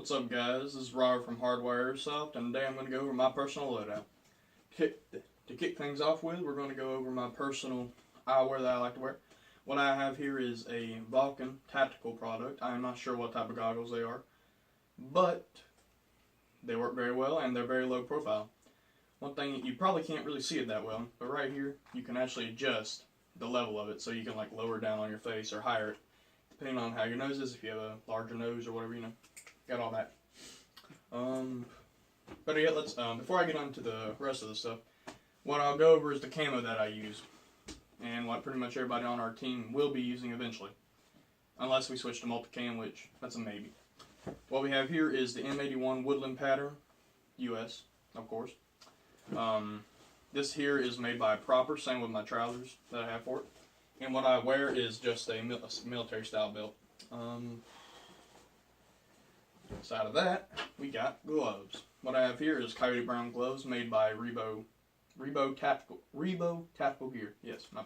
What's up, guys? This is Robert from Hardware Airsoft, and today I'm going to go over my personal loadout. To kick things off with, we're going to go over my personal eyewear that I like to wear. What I have here is a Vulcan tactical product. I am not sure what type of goggles they are, but they work very well and they're very low profile. One thing, you probably can't really see it that well, but right here you can actually adjust the level of it, so you can like lower it down on your face or higher it, depending on how your nose is, if you have a larger nose or whatever, got all that. But yeah, let's, before I get on to the rest of the stuff, what I'll go over is the camo that I use, and what pretty much everybody on our team will be using eventually, unless we switch to multicam, which that's a maybe. What we have here is the M81 Woodland pattern, US, of course. This here is made by Proper, same with my trousers that I have for it. And what I wear is just a military style belt. Outside of that, we got gloves. What I have here is Coyote Brown gloves made by Rebo Tactical Gear. Yes, my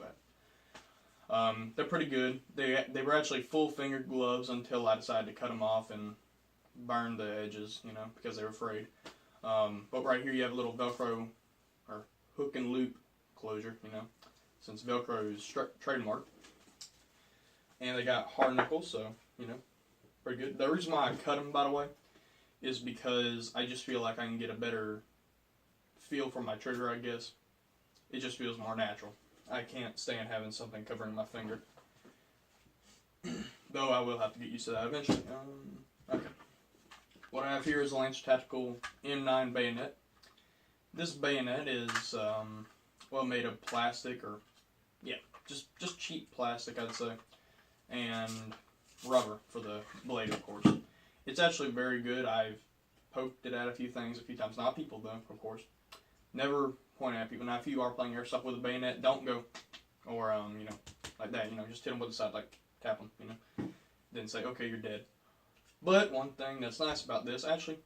bad. They're pretty good. They were actually full fingered gloves until I decided to cut them off and burn the edges, because they were frayed. But right here you have a little Velcro or hook and loop closure, since Velcro is trademark. And they got hard nipples, so, pretty good. The reason why I cut them, by the way, is because I just feel like I can get a better feel for my trigger, I guess. It just feels more natural. I can't stand having something covering my finger. Though I will have to get used to that eventually. Okay. What I have here is a Lancer Tactical M9 bayonet. This bayonet is, made of plastic, or, just cheap plastic, I'd say. And rubber for the blade, of course. It's actually very good. I've poked it at a few things a few times. Not people, though, of course. Never point at people. Now, if you are playing airsoft with a bayonet, don't go, or, like that, just hit them with the side, like, tap them, Then say, okay, you're dead. But one thing that's nice about this, actually,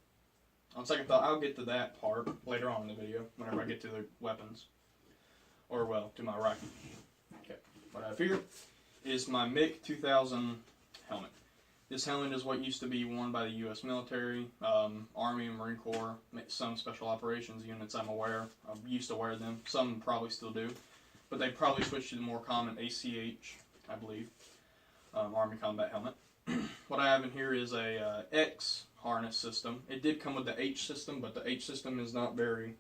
on second thought, I'll get to that part later on in the video, whenever I get to the weapons. Or, well, to my right. Okay, what I have here is my MIC 2000 helmet. This helmet is what used to be worn by the U.S. military, Army and Marine Corps, some special operations units I'm aware. I used to wear them. Some probably still do. But they probably switched to the more common ACH, I believe, Army Combat Helmet. What I have in here is a X harness system. It did come with the H system, but the H system is not very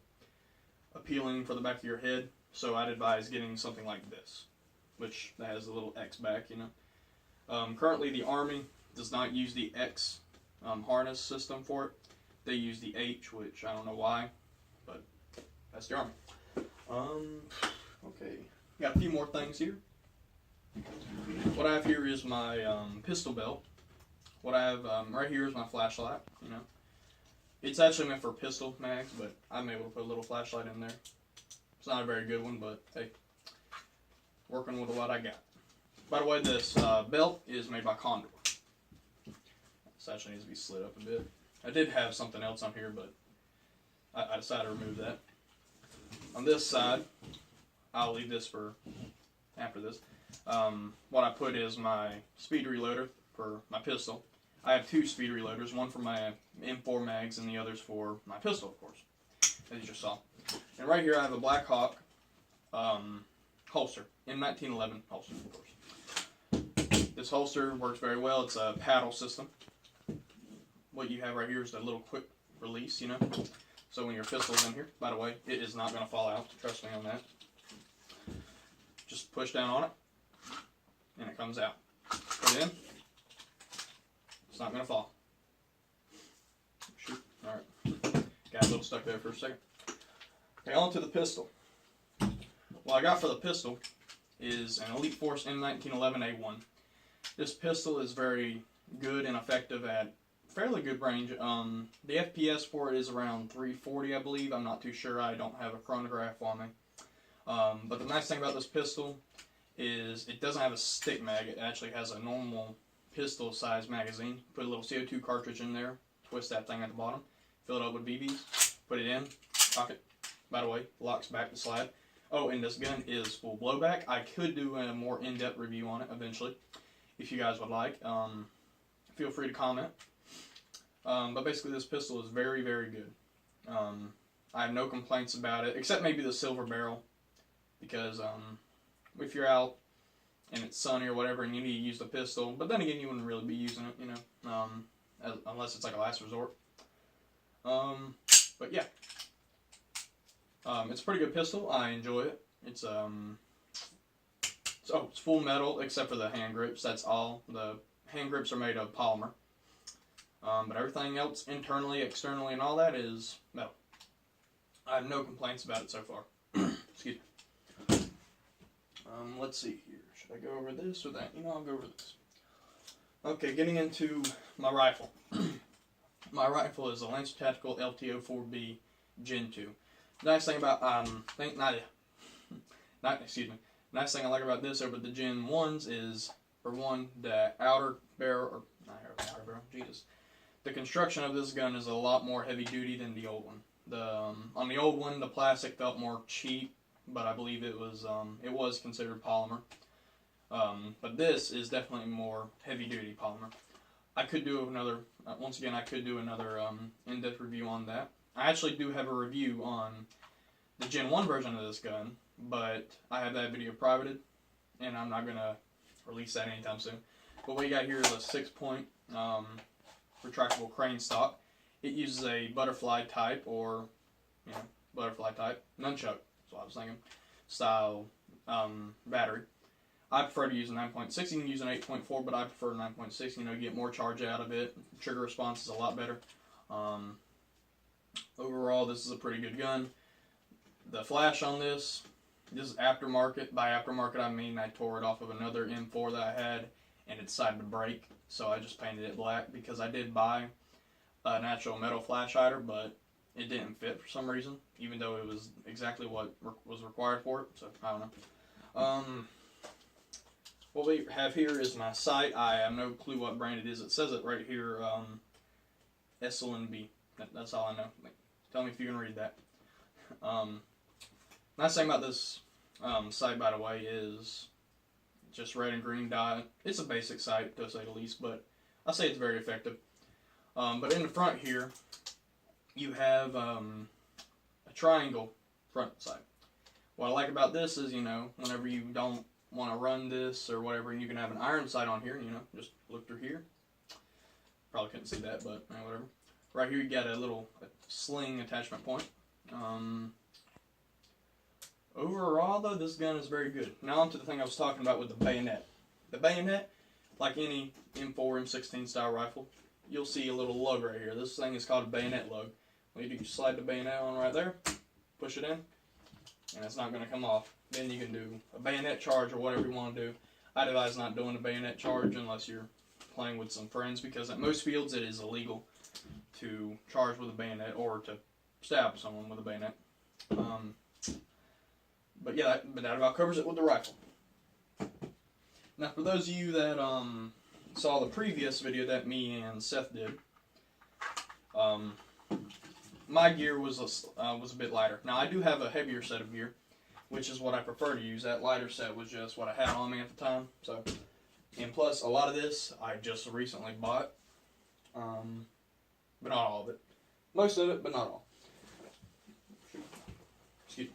appealing for the back of your head, so I'd advise getting something like this, which has a little X back, Currently, the Army does not use the X harness system for it. They use the H, which I don't know why, but that's the Army. Okay, got a few more things here. What I have here is my pistol belt. What I have right here is my flashlight, It's actually meant for pistol mags, but I'm able to put a little flashlight in there. It's not a very good one, but hey, working with what I got. By the way, this belt is made by Condor. This actually needs to be slid up a bit. I did have something else on here, but I decided to remove that. On this side, I'll leave this for after this. What I put is my speed reloader for my pistol. I have two speed reloaders, one for my M4 mags and the other's for my pistol, of course, as you just saw. And right here I have a Black Hawk holster, M1911 holster, of course. This holster works very well. It's a paddle system. What you have right here is a little quick release, So when your pistol's in here, by the way, it is not going to fall out. Trust me on that. Just push down on it, and it comes out. Put it in. It's not going to fall. Shoot. Alright. Got a little stuck there for a second. Okay, on to the pistol. What I got for the pistol is an Elite Force M1911A1. This pistol is very good and effective at fairly good range. The FPS for it is around 340, I believe. I'm not too sure. I don't have a chronograph on me. But the nice thing about this pistol is it doesn't have a stick mag. It actually has a normal pistol size magazine. Put a little CO2 cartridge in there, twist that thing at the bottom, fill it up with BBs, put it in, cock it. By the way, locks back the slide. Oh, and this gun is full blowback. I could do a more in-depth review on it eventually, if you guys would like. Feel free to comment. But basically this pistol is very, very good. I have no complaints about it, except maybe the silver barrel, because if you're out and it's sunny or whatever and you need to use the pistol, but then again you wouldn't really be using it, you know, unless it's like a last resort. But yeah, it's a pretty good pistol. I enjoy it. It's full metal except for the hand grips. That's all. The hand grips are made of polymer. But everything else, internally, externally, and all that is metal. I have no complaints about it so far. Excuse me. Let's see here. Should I go over this or that? You know, I'll go over this. Okay, getting into my rifle. My rifle is a Lancer Tactical LT-04B Gen 2. Nice thing about nice thing I like about this over the Gen 1s is, for one, the outer barrel, or not outer barrel, Jesus. The construction of this gun is a lot more heavy duty than the old one. On the old one, the plastic felt more cheap, but I believe it was considered polymer. But this is definitely more heavy duty polymer. I could do another, once again, in-depth review on that. I actually do have a review on the Gen 1 version of this gun, but I have that video privated, and I'm not going to release that anytime soon. But what you got here is a 6-point retractable crane stock. It uses a butterfly type, or, you know, butterfly type, nunchuck, that's what I was thinking, style battery. I prefer to use a 9.6. You can use an 8.4, but I prefer 9.6. You know, you get more charge out of it. Trigger response is a lot better. Overall, this is a pretty good gun. The flash on this is aftermarket. By aftermarket, I mean I tore it off of another M4 that I had, and it decided to break, so I just painted it black, because I did buy an actual metal flash hider, but it didn't fit for some reason, even though it was exactly what was required for it, so I don't know. What we have here is my sight. I have no clue what brand it is. It says it right here, SLNB. That's all I know. Tell me if you can read that. Nice thing about this sight, by the way, is just red and green dot. It's a basic sight, to say the least, but I say it's very effective. But in the front here, you have a triangle front sight. What I like about this is, you know, whenever you don't want to run this or whatever, and you can have an iron sight on here, you know, just look through here. Probably couldn't see that, but whatever. Right here you got a little sling attachment point. Overall, though, this gun is very good. Now on to the thing I was talking about with the bayonet. The bayonet, like any M4, M16 style rifle, you'll see a little lug right here. This thing is called a bayonet lug. What you do, you slide the bayonet on right there, push it in, and it's not going to come off. Then you can do a bayonet charge or whatever you want to do. I'd advise not doing a bayonet charge unless you're playing with some friends, because at most fields it is illegal to charge with a bayonet or to stab someone with a bayonet. But yeah, that about covers it with the rifle. Now, for those of you that saw the previous video that me and Seth did, my gear was a bit lighter. Now, I do have a heavier set of gear, which is what I prefer to use. That lighter set was just what I had on me at the time. So, and plus, a lot of this I just recently bought, but not all of it. Most of it, but not all. Excuse me.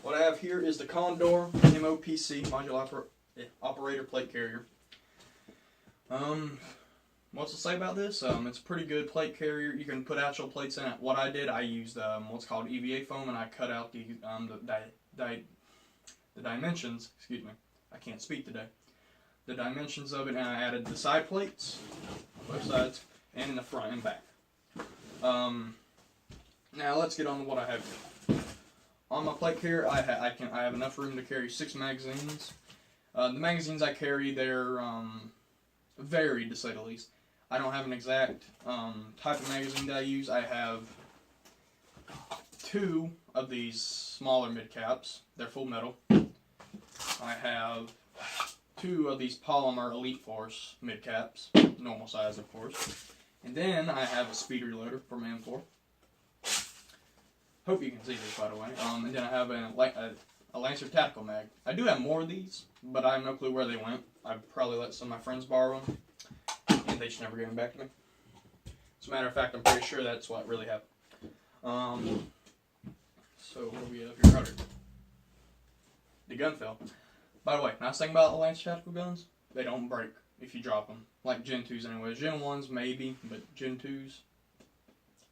What I have here is the Condor MOPC Module Operator Plate Carrier. What's to say about this? It's a pretty good plate carrier. You can put actual plates in it. What I did, I used what's called EVA foam, and I cut out the dimensions. Excuse me, I can't speak today. The dimensions of it, and I added the side plates on both sides and in the front and back. Now let's get on to what I have here. On my plate carrier, I have enough room to carry 6 magazines. The magazines I carry, they're varied, to say the least. I don't have an exact type of magazine that I use. I have 2 of these smaller mid-caps. They're full metal. I have 2 of these polymer Elite Force mid-caps, normal size, of course. And then I have a speed reloader for my M4. Hope you can see this, by the way. And then I have a Lancer Tactical mag. I do have more of these, but I have no clue where they went. I've probably let some of my friends borrow them, and they just never gave them back to me. So As a matter of fact, I'm pretty sure that's what really happened. So what do we have here? Okay. The gun fell. By the way, nice thing about the Lance tactical guns, they don't break if you drop them. Like Gen 2s anyways. Gen 1s maybe, but Gen 2s,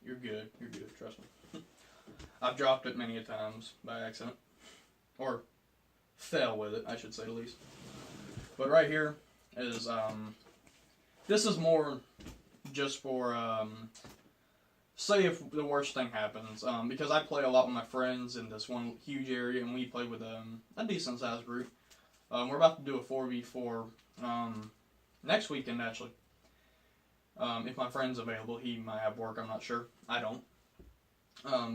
you're good. You're good, trust me. I've dropped it many a times by accident. Or fell with it, I should say at least. But right here is, this is more just for, say if the worst thing happens, because I play a lot with my friends in this one huge area, and we play with a decent sized group. We're about to do a 4v4 next weekend, actually. If my friend's available, he might have work, I'm not sure. I don't.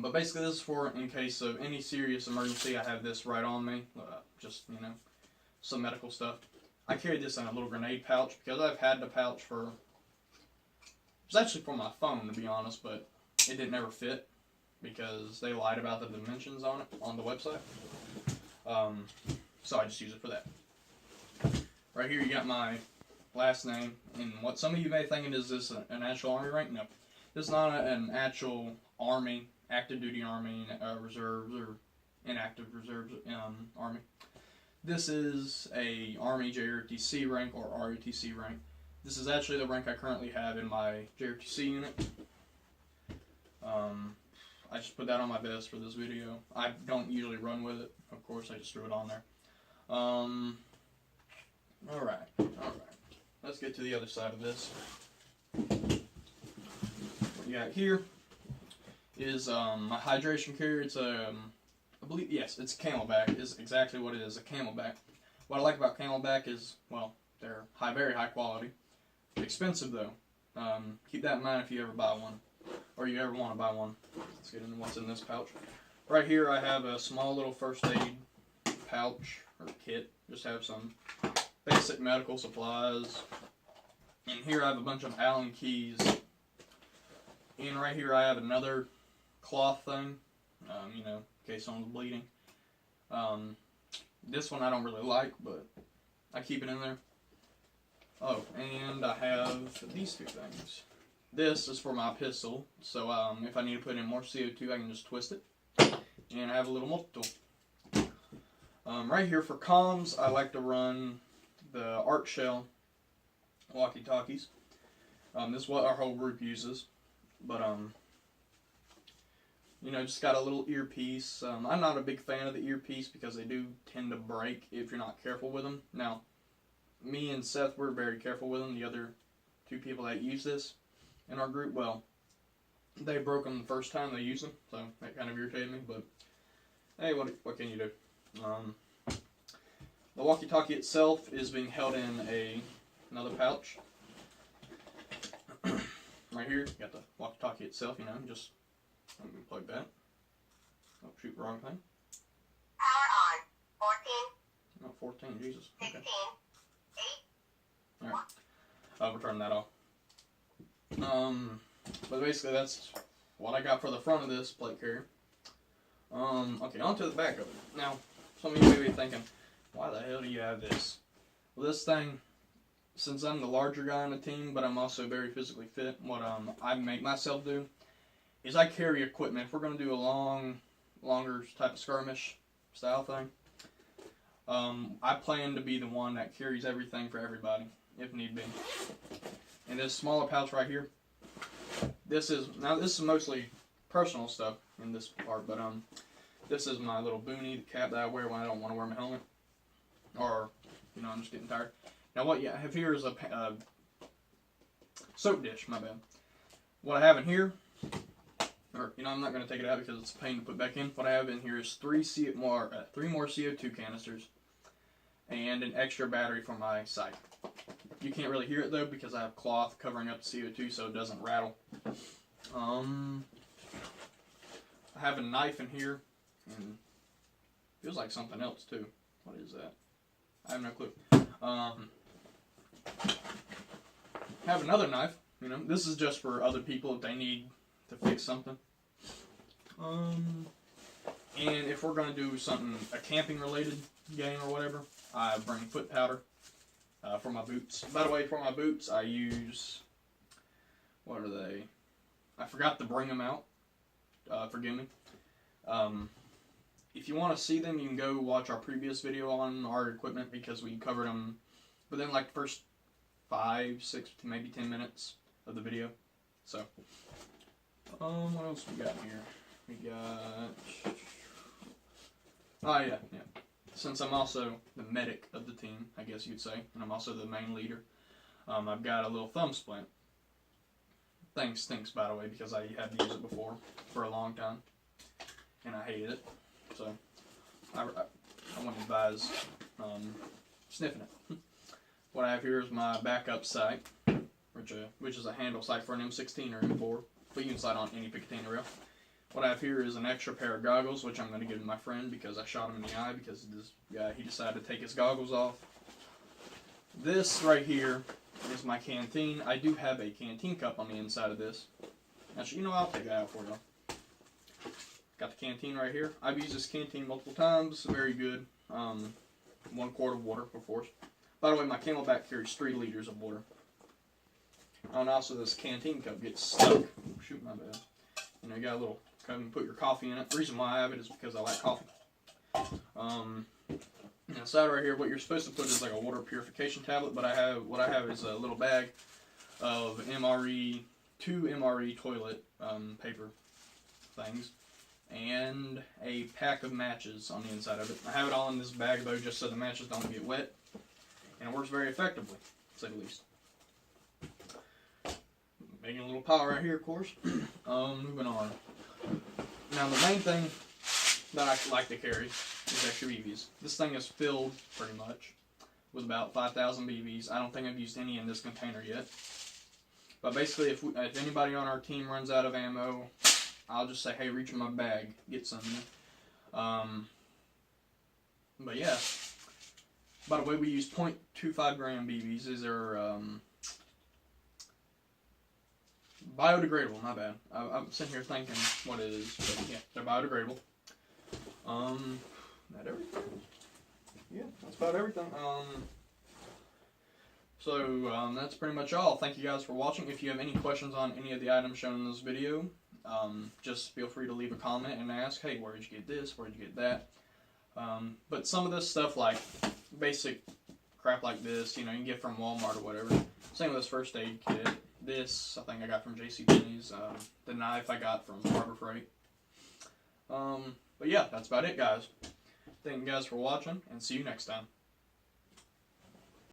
But basically this is for in case of any serious emergency. I have this right on me, just, you know, some medical stuff. I carried this in a little grenade pouch because I've had the pouch for, it was actually for my phone to be honest, but it didn't ever fit because they lied about the dimensions on it on the website. So I just use it for that. Right here you got my last name, and what some of you may think is this an actual army rank? No. This is not an actual army, active duty army, reserves or inactive reserves army. This is a Army JRTC rank or ROTC rank. This is actually the rank I currently have in my JRTC unit. I just put that on my vest for this video. I don't usually run with it, of course, I just threw it on there. Alright. Let's get to the other side of this. What you got here is my hydration carrier. It's I believe, yes, it's a Camelback. Is exactly what it is, a Camelback. What I like about Camelback is, well, they're very high quality. Expensive though. Keep that in mind if you ever buy one, or you ever want to buy one. Let's get into what's in this pouch. Right here I have a small little first aid pouch or kit. Just have some basic medical supplies. And here I have a bunch of Allen keys. And right here I have another cloth thing, you know, in case someone's bleeding. This one I don't really like, but I keep it in there. Oh, and I have these two things. This is for my pistol, so if I need to put in more CO2, I can just twist it. And I have a little multi-tool. Right here for comms, I like to run the Art Shell walkie-talkies. This is what our whole group uses, but you know, just got a little earpiece. I'm not a big fan of the earpiece because they do tend to break if you're not careful with them. Now, me and Seth, we're very careful with them. The other two people that use this in our group, well, they broke them the first time they used them, so that kind of irritated me, but hey, what can you do? The walkie-talkie itself is being held in another pouch. Right here, you got the walkie-talkie itself, you know, just let me plug that. Oh, shoot, wrong thing. Power on. 14. Oh, 14, Jesus. 16. Okay. 8. Alright. We'll turn that off. But basically that's what I got for the front of this plate carrier. Okay, on to the back of it. Now, some of you may be thinking, why the hell do you have this? Well, this thing, since I'm the larger guy on the team, but I'm also very physically fit, what I make myself do is I carry equipment. If we're going to do a longer type of skirmish style thing, I plan to be the one that carries everything for everybody, if need be. And this smaller pouch right here, this is mostly personal stuff in this part, but this is my little boonie, the cap that I wear when I don't want to wear my helmet, or, you know, I'm just getting tired. Now what you have here is a soap dish, my bad. What I have in here, or, you know, I'm not going to take it out because it's a pain to put back in. What I have in here is three more CO2 canisters and an extra battery for my sight. You can't really hear it though because I have cloth covering up the CO2 so it doesn't rattle. I have a knife in here, and it feels like something else too. What is that? I have no clue. Have another knife. You know, this is just for other people if they need to fix something. And if we're gonna do something, a camping related game or whatever, I bring foot powder for my boots. By the way, for my boots, I use, what are they? I forgot to bring them out. Forgive me. If you want to see them, you can go watch our previous video on our equipment because we covered them within like the first 5, 6, to maybe 10 minutes of the video. So, what else we got here? We got, oh yeah. Since I'm also the medic of the team, I guess you'd say, and I'm also the main leader, I've got a little thumb splint. Things stinks, by the way, because I had to use it before for a long time, and I hated it. So I wouldn't advise sniffing it. What I have here is my backup sight, which is a handle sight for an M16 or M4, but you can sight on any Picatinny rail. What I have here is an extra pair of goggles, which I'm going to give to my friend because I shot him in the eye because this guy, he decided to take his goggles off. This right here is my canteen. I do have a canteen cup on the inside of this. Actually, you know, I'll take that out for you. Got the canteen right here. I've used this canteen multiple times. Very good. 1 quart of water, of course. By the way, my Camelback carries 3 liters of water. And also this canteen cup gets stuck. Shoot, my bad. You know, you got a little cup and put your coffee in it. The reason why I have it is because I like coffee. Inside right here, what you're supposed to put is like a water purification tablet, but what I have is a little bag of two MRE toilet paper things, and a pack of matches on the inside of it. I have it all in this bag though, just so the matches don't get wet, and it works very effectively, to say the least. Making a little pile right here, of course. Moving on. Now the main thing that I like to carry is extra BBs. This thing is filled, pretty much, with about 5,000 BBs. I don't think I've used any in this container yet. But basically, if anybody on our team runs out of ammo, I'll just say, hey, reach in my bag, get some. But yeah. By the way, we use 0.25 gram BBs. These are biodegradable, my bad. I'm sitting here thinking what it is, but yeah, they're biodegradable. That everything? Yeah, that's about everything. So that's pretty much all. Thank you guys for watching. If you have any questions on any of the items shown in this video, just feel free to leave a comment and ask, hey, where did you get this? Where did you get that? But some of this stuff, like basic crap like this, you know, you can get from Walmart or whatever. Same with this first aid kit. This, I think I got from JCPenney's. The knife I got from Harbor Freight. But yeah, that's about it, guys. Thank you guys for watching, and see you next time.